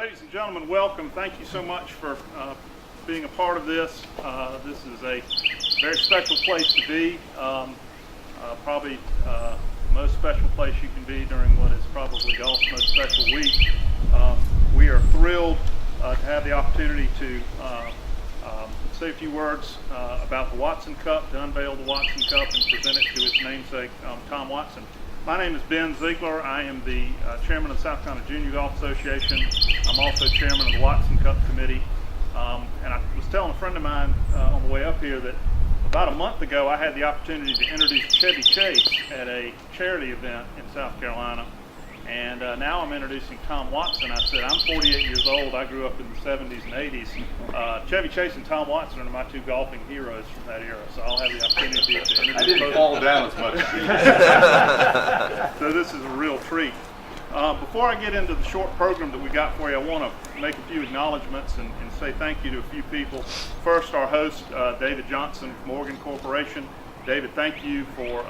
Ladies and gentlemen, welcome. Thank you so much for being a part of this. This is a very special place to be. Probably the most special place you can be during what is probably golf's most special week. We are thrilled to have the opportunity to say a few words about the Watson Cup, to unveil the Watson Cup and present it to its namesake, Tom Watson. My name is Ben Ziegler. I am the chairman of the South Carolina Junior Golf Association. I'm also chairman of the Watson Cup Committee. And I was telling a friend of mine on the way up here that about a month ago I had the opportunity to introduce Chevy Chase at a charity event in South Carolina. And now I'm introducing Tom Watson. I said, I'm 48 years old. I grew up in the 70s and 80s. Chevy Chase and Tom Watson are my two golfing heroes from that era. So I'll have the opportunity to introduce both. I didn't fall down as much as you. So this is a real treat. Before I get into the short program that we got for you, I want to make a few acknowledgments and say thank you to a few people. First, our host, David Johnson from Morgan Corporation. David, thank you for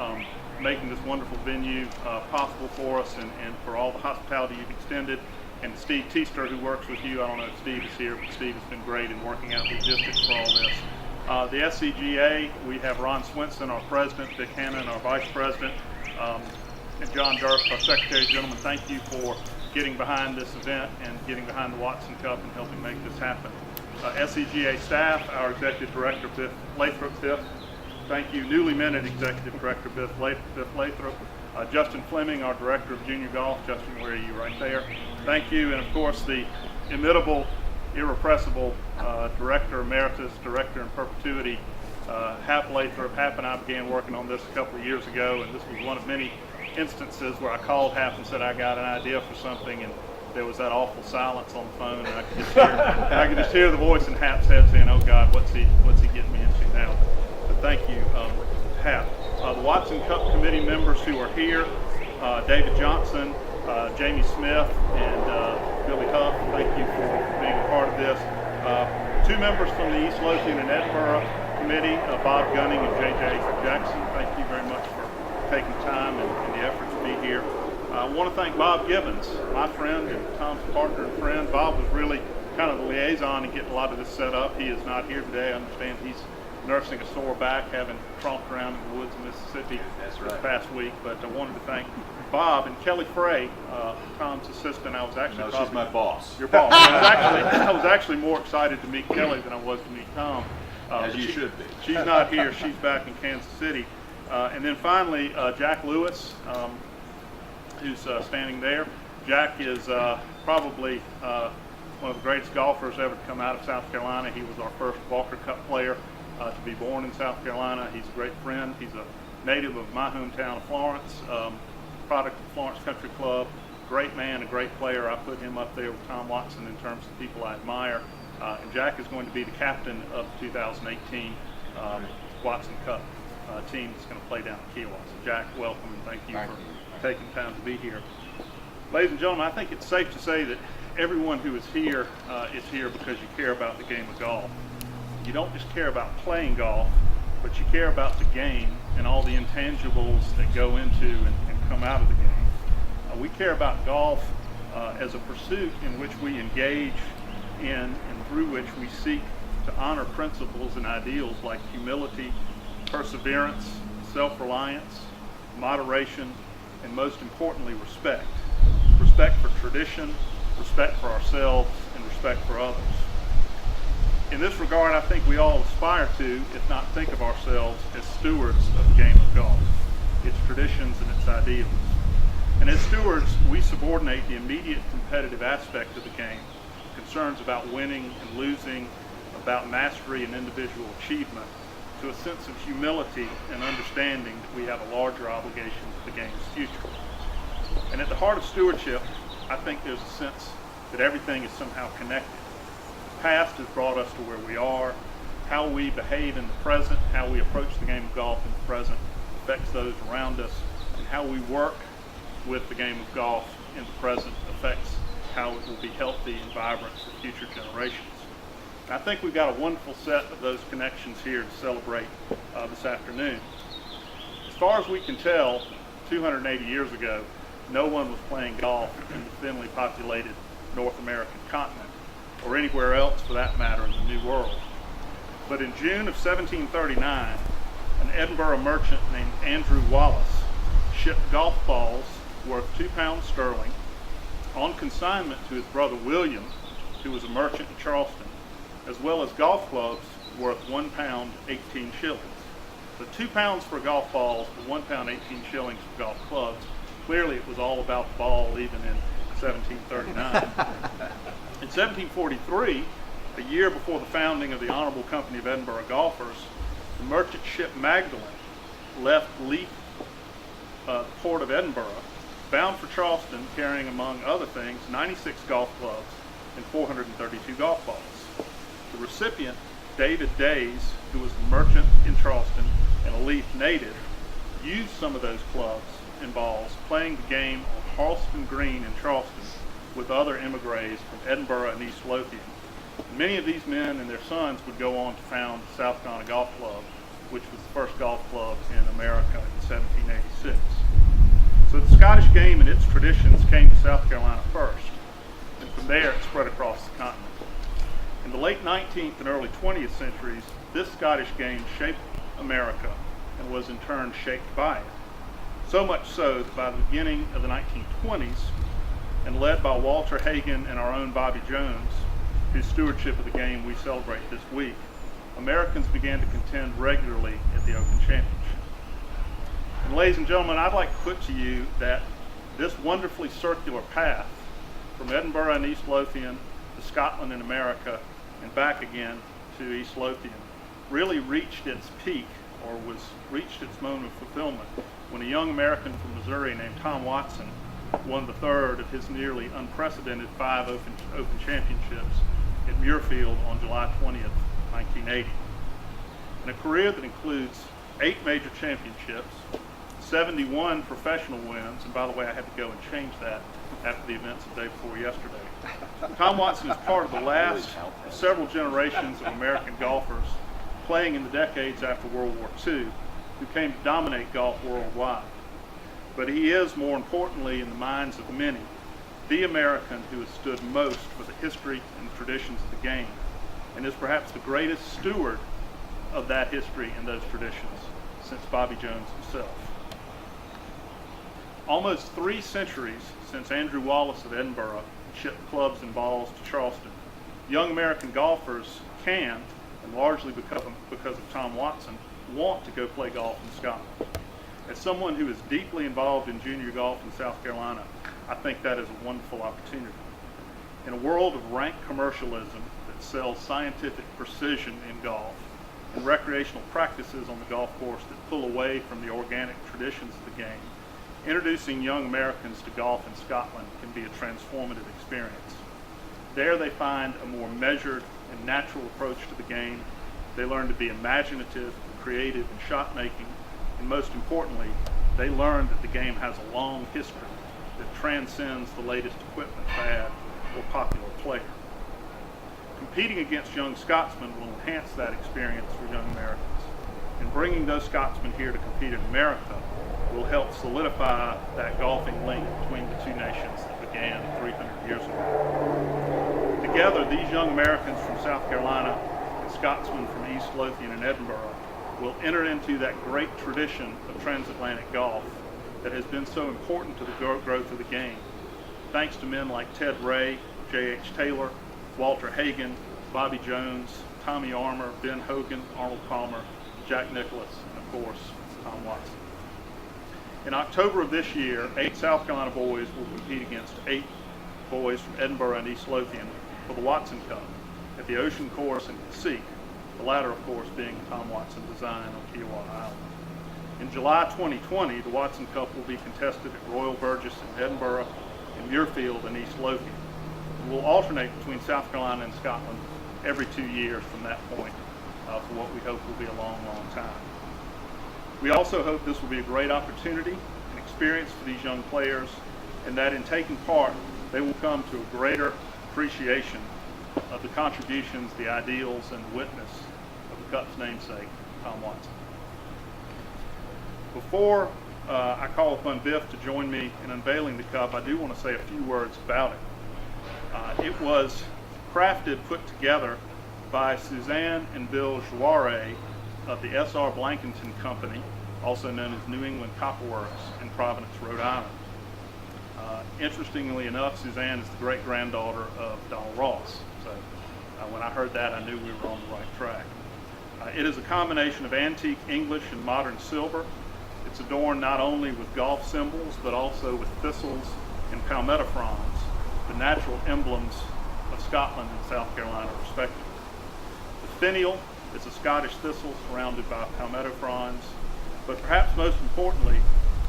making this wonderful venue possible for us and for all the hospitality you've extended. And Steve Teester, who works with you. I don't know if Steve is here, but Steve has been great in working out logistics for all this. The SCGA, we have Ron Swinson, our president, Dick Hannon, our vice president, and John Durst, our secretary. Gentlemen, thank you for getting behind this event and getting behind the Watson Cup and helping make this happen. SCGA staff, our executive director, Biff Lathrop. Thank you, newly minted executive director, Biff Lathrop. Justin Fleming, our director of junior golf. Justin, where are you? Right there. Thank you. And of course, the inimitable, irrepressible director emeritus, director in perpetuity, Hap Lathrop. Hap and I began working on this a couple of years ago, and this was one of many instances where I called Hap and said I got an idea for something, and there was that awful silence on the phone, and I could just hear the voice in Hap's head saying, "Oh God, what's he getting me into now?" But thank you, Hap. The Watson Cup committee members who are here, David Johnson, Jamie Smith, and Billy Huff, thank you for being a part of this. Two members from the East Lothian and Edinburgh committee, Bob Gunning and J.J. Jackson, thank you very much for taking time and the effort to be here. I want to thank Bob Gibbons, my friend and Tom's partner and friend. Bob was really kind of the liaison in getting a lot of this set up. He is not here today. I understand he's nursing a sore back, having tromped around in the woods of Mississippi this past week. But I wanted to thank Bob and Kelly Frey, Tom's assistant. She's my boss. Your boss. I was actually more excited to meet Kelly than I was to meet Tom. As you should be. She's not here. She's back in Kansas City. And then finally, Jack Lewis, who's standing there. Jack is probably one of the greatest golfers ever to come out of South Carolina. He was our first Walker Cup player to be born in South Carolina. He's a great friend. He's a native of my hometown of Florence, product of Florence Country Club. Great man, a great player. I put him up there with Tom Watson in terms of people I admire. And Jack is going to be the captain of the 2018 Watson Cup team that's going to play down at Kiowa. So Jack, welcome, and thank you for taking time to be here. Ladies and gentlemen, I think it's safe to say that everyone who is here because you care about the game of golf. You don't just care about playing golf, but you care about the game and all the intangibles that go into and come out of the game. We care about golf as a pursuit in which we engage in and through which we seek to honor principles and ideals like humility, perseverance, self-reliance, moderation, and most importantly, respect. Respect for tradition, respect for ourselves, and respect for others. In this regard, I think we all aspire to, if not think of ourselves as stewards of the game of golf, its traditions and its ideals. And as stewards, we subordinate the immediate competitive aspect of the game, concerns about winning and losing, about mastery and individual achievement, to a sense of humility and understanding that we have a larger obligation to the game's future. And at the heart of stewardship, I think there's a sense that everything is somehow connected. The past has brought us to where we are. How we behave in the present, how we approach the game of golf in the present affects those around us, and how we work with the game of golf in the present affects how it will be healthy and vibrant for future generations. I think we've got a wonderful set of those connections here to celebrate this afternoon. As far as we can tell, 280 years ago, no one was playing golf in the thinly populated North American continent, or anywhere else for that matter in the New World. But in June of 1739, an Edinburgh merchant named Andrew Wallace shipped golf balls worth £2 sterling on consignment to his brother William, who was a merchant in Charleston, as well as golf clubs worth £1 18 shillings. So £2 for golf balls, but £1 18 shillings for golf clubs. Clearly it was all about the ball even in 1739. In 1743, a year before the founding of the Honorable Company of Edinburgh Golfers, the merchant ship Magdalen left Leith, port of Edinburgh, bound for Charleston, carrying, among other things, 96 golf clubs and 432 golf balls. The recipient, David Days, who was a merchant in Charleston and a Leith native, used some of those clubs and balls playing the game on Harleston Green in Charleston with other emigres from Edinburgh and East Lothian. Many of these men and their sons would go on to found the South Carolina Golf Club, which was the first golf club in America in 1786. So the Scottish game and its traditions came to South Carolina first, and from there it spread across the continent. In the late 19th and early 20th centuries, this Scottish game shaped America and was in turn shaped by it. So much so that by the beginning of the 1920s, and led by Walter Hagen and our own Bobby Jones, whose stewardship of the game we celebrate this week, Americans began to contend regularly at the Open Championship. And ladies and gentlemen, I'd like to put to you that this wonderfully circular path from Edinburgh and East Lothian to Scotland and America and back again to East Lothian really reached its peak, or reached its moment of fulfillment, when a young American from Missouri named Tom Watson won the third of his nearly unprecedented 5 Open Championships at Muirfield on July 20th, 1980. In a career that includes 8 major championships, 71 professional wins, and by the way, I had to go and change that after the events the day before yesterday. Tom Watson is part of the last of several generations of American golfers playing in the decades after World War II who came to dominate golf worldwide. But he is, more importantly, in the minds of many, the American who has stood most for the history and traditions of the game, and is perhaps the greatest steward of that history and those traditions since Bobby Jones himself. Almost 3 centuries since Andrew Wallace of Edinburgh shipped clubs and balls to Charleston, young American golfers can, and largely because of Tom Watson, want to go play golf in Scotland. As someone who is deeply involved in junior golf in South Carolina, I think that is a wonderful opportunity. In a world of rank commercialism that sells scientific precision in golf and recreational practices on the golf course that pull away from the organic traditions of the game, introducing young Americans to golf in Scotland can be a transformative experience. There they find a more measured and natural approach to the game. They learn to be imaginative, creative in shot making, and most importantly, they learn that the game has a long history that transcends the latest equipment fad or popular player. Competing against young Scotsmen will enhance that experience for young Americans, and bringing those Scotsmen here to compete in America will help solidify that golfing link between the two nations that began 300 years ago. Together, these young Americans from South Carolina and Scotsmen from East Lothian and Edinburgh will enter into that great tradition of transatlantic golf that has been so important to the growth of the game, thanks to men like Ted Ray, J.H. Taylor, Walter Hagen, Bobby Jones, Tommy Armour, Ben Hogan, Arnold Palmer, Jack Nicklaus, and of course, Tom Watson. In October of this year, 8 South Carolina boys will compete against 8 boys from Edinburgh and East Lothian for the Watson Cup at the Ocean Course in Passaic, the latter, of course, being the Tom Watson design on Kiowa Island. In July 2020, the Watson Cup will be contested at Royal Burgess in Edinburgh and Muirfield in East Lothian. And will alternate between South Carolina and Scotland every 2 years from that point for what we hope will be a long, long time. We also hope this will be a great opportunity and experience for these young players, and that in taking part, they will come to a greater appreciation of the contributions, the ideals, and the witness of the Cup's namesake, Tom Watson. Before I call upon Biff to join me in unveiling the Cup, I do want to say a few words about it. It was put together by Suzanne and Bill Joire of the S.R. Blankenton Company, also known as New England Copper Works in Providence, Rhode Island. Interestingly enough, Suzanne is the great-granddaughter of Donald Ross. So when I heard that, I knew we were on the right track. It is a combination of antique English and modern silver. It's adorned not only with golf symbols, but also with thistles and palmetto fronds, the natural emblems of Scotland and South Carolina, respectively. The finial is a Scottish thistle surrounded by palmetto fronds, but perhaps most importantly,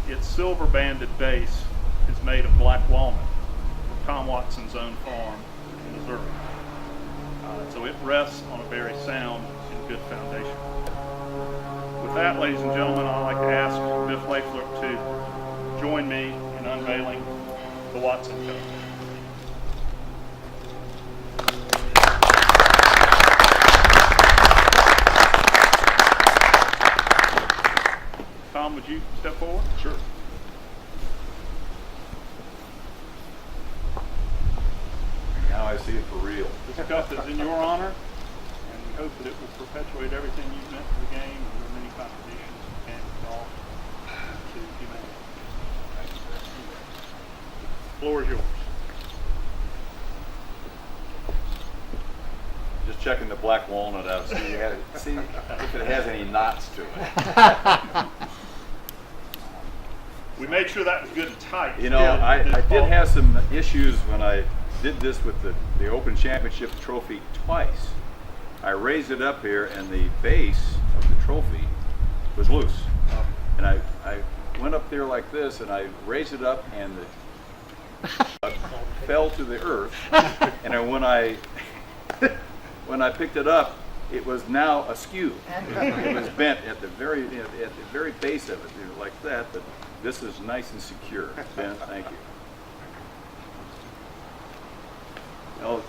its silver-banded base is made of black walnut from Tom Watson's own farm in Missouri. So it rests on a very sound and good foundation. With that, ladies and gentlemen, I'd like to ask Biff Layflip to join me in unveiling the Watson Cup. Tom, would you step forward? Sure. Now I see it for real. This cup is in your honor, and we hope that it will perpetuate everything you've meant to the game and your many contributions to the game of golf to humanity. Thank you, sir. The floor is yours. Just checking the black walnut out, see if it has any knots to it. We made sure that was good and tight. You know, I did have some issues when I did this with the Open Championship trophy twice. I raised it up here and the base of the trophy was loose. And I went up there like this and I raised it up and the fell to the earth. And when I picked it up, it was now askew. It was bent at the very base of it, like that. But this is nice and secure. Ben, thank you. Well,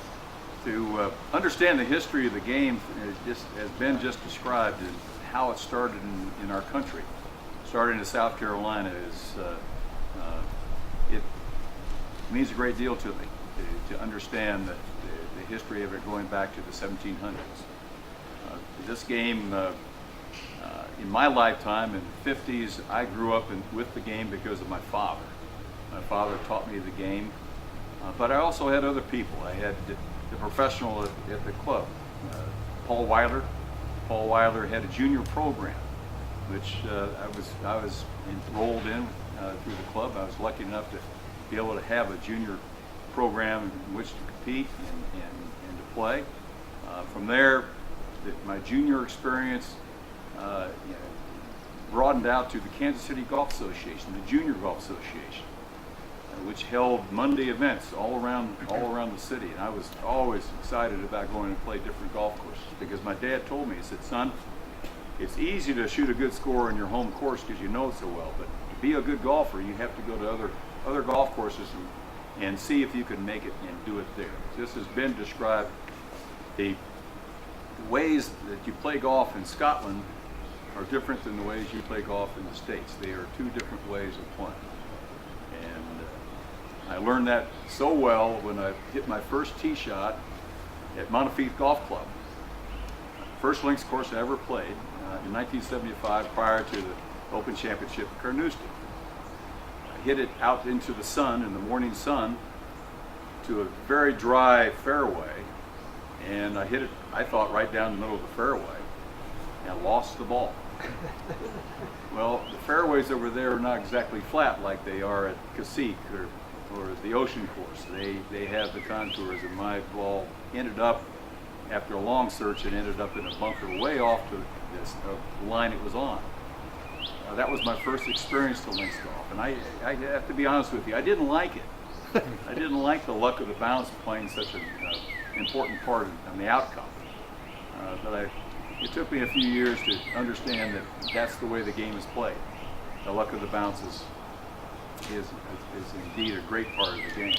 to understand the history of the game, as Ben just described, is how it started in our country. Starting in South Carolina it means a great deal to me to understand the history of it going back to the 1700s. This game, in my lifetime, in the 50s, I grew up with the game because of my father. My father taught me the game, but I also had other people. I had the professional at the club, Paul Weiler. Paul Weiler had a junior program, which I was enrolled in through the club. I was lucky enough to be able to have a junior program in which to compete and to play. From there, my junior experience broadened out to the Kansas City Golf Association, the Junior Golf Association, which held Monday events all around the city. And I was always excited about going and play different golf courses because my dad told me, he said, "Son, it's easy to shoot a good score on your home course because you know it so well, but to be a good golfer, you have to go to other golf courses and see if you can make it and do it there." This has been described. The ways that you play golf in Scotland are different than the ways you play golf in the States. They are two different ways of playing. And I learned that so well when I hit my first tee shot at Montefiore Golf Club. First links course I ever played in 1975 prior to the Open Championship at Carnoustie. I hit it out into the sun, in the morning sun, to a very dry fairway. And I hit it, I thought, right down the middle of the fairway, and I lost the ball. Well, the fairways over there are not exactly flat like they are at Cacique or the Ocean Course. They have the contours, and my ball ended up, after a long search, it ended up in a bunker way off to the line it was on. That was my first experience to links golf, and I have to be honest with you, I didn't like it. I didn't like the luck of the bounce playing such an important part in the outcome. But it took me a few years to understand that that's the way the game is played. The luck of the bounce is indeed a great part of the game.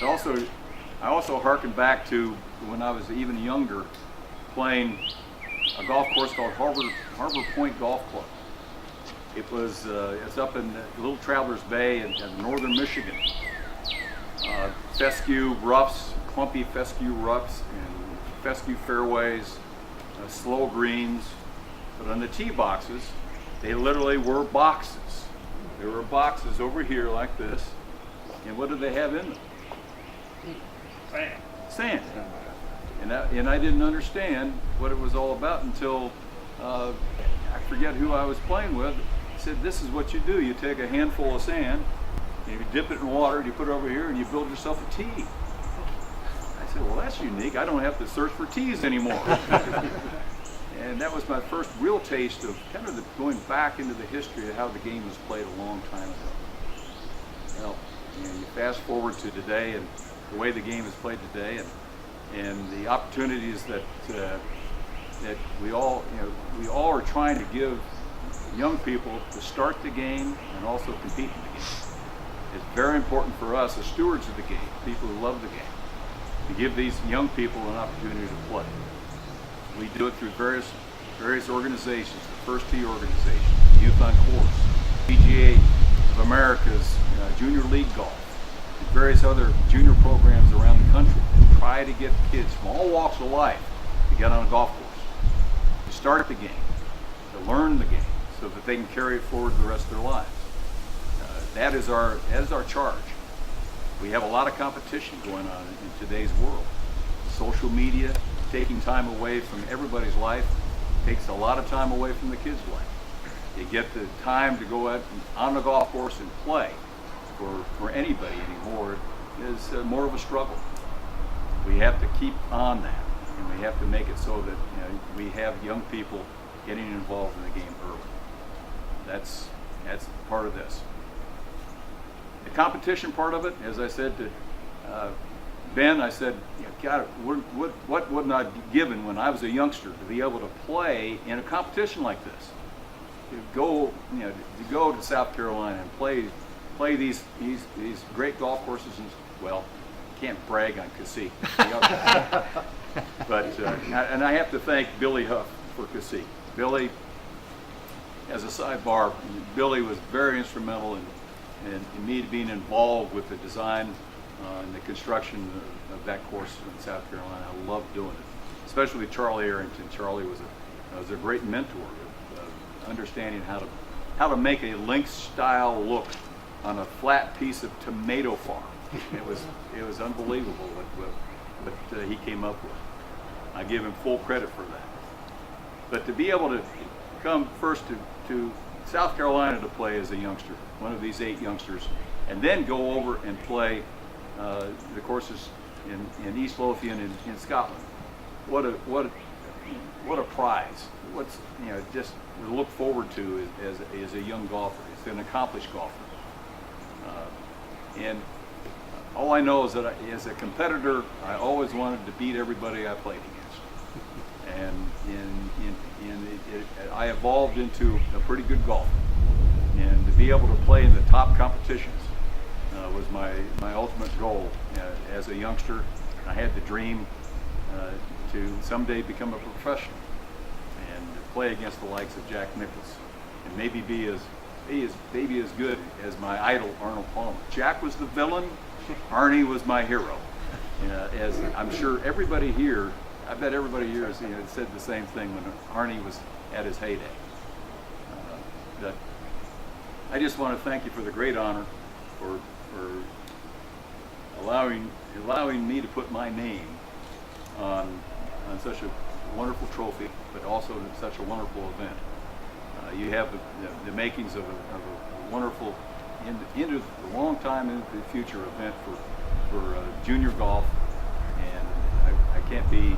I also harken back to when I was even younger, playing a golf course called Harbor Point Golf Club. It's up in Little Travelers Bay in northern Michigan. fescue roughs, clumpy fescue roughs, and fescue fairways, slow greens. But on the tee boxes, they literally were boxes. There were boxes over here like this. And what did they have in them? Sand. Sand. And I didn't understand what it was all about until I forget who I was playing with. Said, this is what you do. You take a handful of sand, and you dip it in water, and you put it over here, and you build yourself a tee. I said, well, that's unique. I don't have to search for tees anymore. And that was my first real taste of kind of going back into the history of how the game was played a long time ago. Well, you fast forward to today and the way the game is played today, and the opportunities that we all are trying to give young people to start the game and also compete in the game. It's very important for us as stewards of the game, people who love the game, to give these young people an opportunity to play. We do it through various organizations, the First Tee organization, Youth on Course, PGA of America's Junior League Golf, and various other junior programs around the country that try to get kids from all walks of life to get on a golf course, to start the game, to learn the game, so that they can carry it forward the rest of their lives. That is our charge. We have a lot of competition going on in today's world. Social media, taking time away from everybody's life, takes a lot of time away from the kids' life. You get the time to go out on the golf course and play for anybody anymore is more of a struggle. We have to keep on that, and we have to make it so that we have young people getting involved in the game early. That's part of this. The competition part of it, as I said to Ben, I said, God, what wouldn't I be given when I was a youngster to be able to play in a competition like this? To go to South Carolina and play these great golf courses, and well, can't brag on Cassique. But and I have to thank Billy Huff for Cassique. Billy, as a sidebar, Billy was very instrumental in me being involved with the design and the construction of that course in South Carolina. I loved doing it, especially with Charlie Arrington. Charlie was a great mentor of understanding how to make a links style look on a flat piece of tomato farm. It was unbelievable what he came up with. I give him full credit for that. But to be able to come first to South Carolina to play as a youngster, one of these 8 youngsters, and then go over and play the courses in East Lothian in Scotland. What a prize! What's just to look forward to as a young golfer. It's an accomplished golfer, and all I know is that as a competitor, I always wanted to beat everybody I played against, and I evolved into a pretty good golfer, and to be able to play in the top competitions was my ultimate goal as a youngster. I had the dream to someday become a professional and play against the likes of Jack Nicklaus, and maybe be as good as my idol Arnold Palmer. Jack was the villain, Arnie was my hero. As I'm sure everybody here, I bet everybody here has said the same thing when Arnie was at his heyday. That I just want to thank you for the great honor for allowing me to put my name on such a wonderful trophy, but also such a wonderful event. You have the makings of a wonderful, into the long time into the future event for junior golf, and I can't be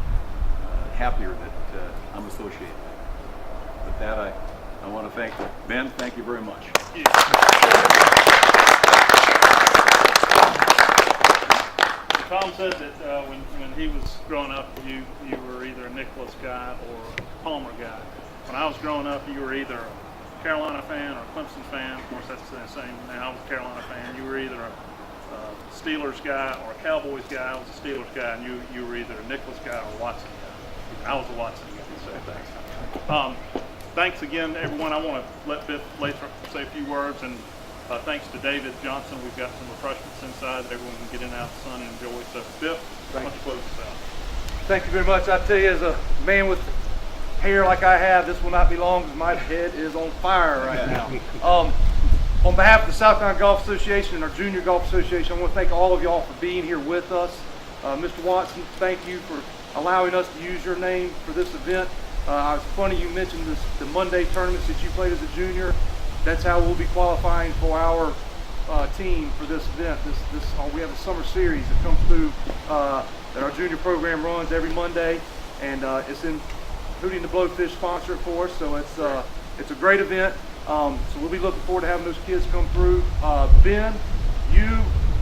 happier that I'm associated with it. With that, I want to thank Ben. Thank you very much. Tom said that when he was growing up, you were either a Nicklaus guy or a Palmer guy. When I was growing up, you were either a Carolina fan or a Clemson fan. Of course, that's the same now. I was a Carolina fan. You were either a Steelers guy or a Cowboys guy. I was a Steelers guy, and you were either a Nicklaus guy or a Watson guy. I was a Watson guy, so thanks. Thanks again, everyone. I want to let Biff Lathrop say a few words, and Thanks to David Johnson, we've got some refreshments inside that everyone can get in and out of the sun and enjoy. So, Biff, why don't you close this out? Thank you very much. I tell you, as a man with hair like I have, this will not be long because my head is on fire right now. On behalf of the South Carolina Golf Association and our Junior Golf Association, I want to thank all of y'all for being here with us. Mr. Watson, thank you for allowing us to use your name for this event. It's funny you mentioned the Monday tournaments that you played as a junior. That's how we'll be qualifying for our team for this event. We have a summer series that comes through that our junior program runs every Monday, and it's in Hootie and the Blowfish sponsor it for us. So it's a great event. So we'll be looking forward to having those kids come through. Ben, you,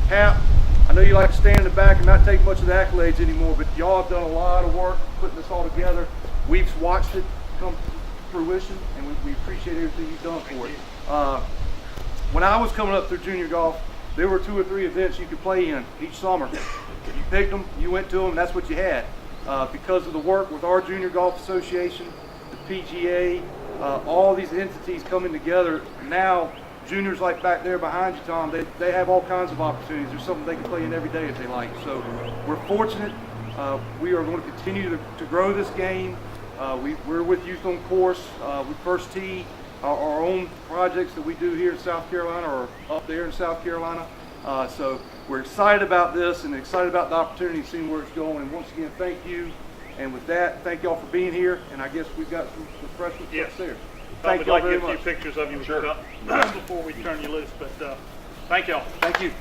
Hap, I know you like to stand in the back and not take much of the accolades anymore, but y'all have done a lot of work putting this all together. We've watched it come to fruition, and we appreciate everything you've done for it. When I was coming up through junior golf, there were 2 or 3 events you could play in each summer. You picked them, you went to them, and that's what you had. Because of the work with our Junior Golf Association, the PGA, all these entities coming together, now juniors like back there behind you, Tom, they have all kinds of opportunities. There's something they can play in every day if they like. So we're fortunate. We are going to continue to grow this game. We're with Youth on Course. We First Tee, our own projects that we do here in South Carolina or up there in South Carolina. So we're excited about this and excited about the opportunity to see where it's going. And once again, thank you. And with that, thank y'all for being here. And I guess we've got some refreshments upstairs. Thank y'all very much. I'd like to get a few pictures of you with the cup before we turn you loose. But thank y'all. Thank you.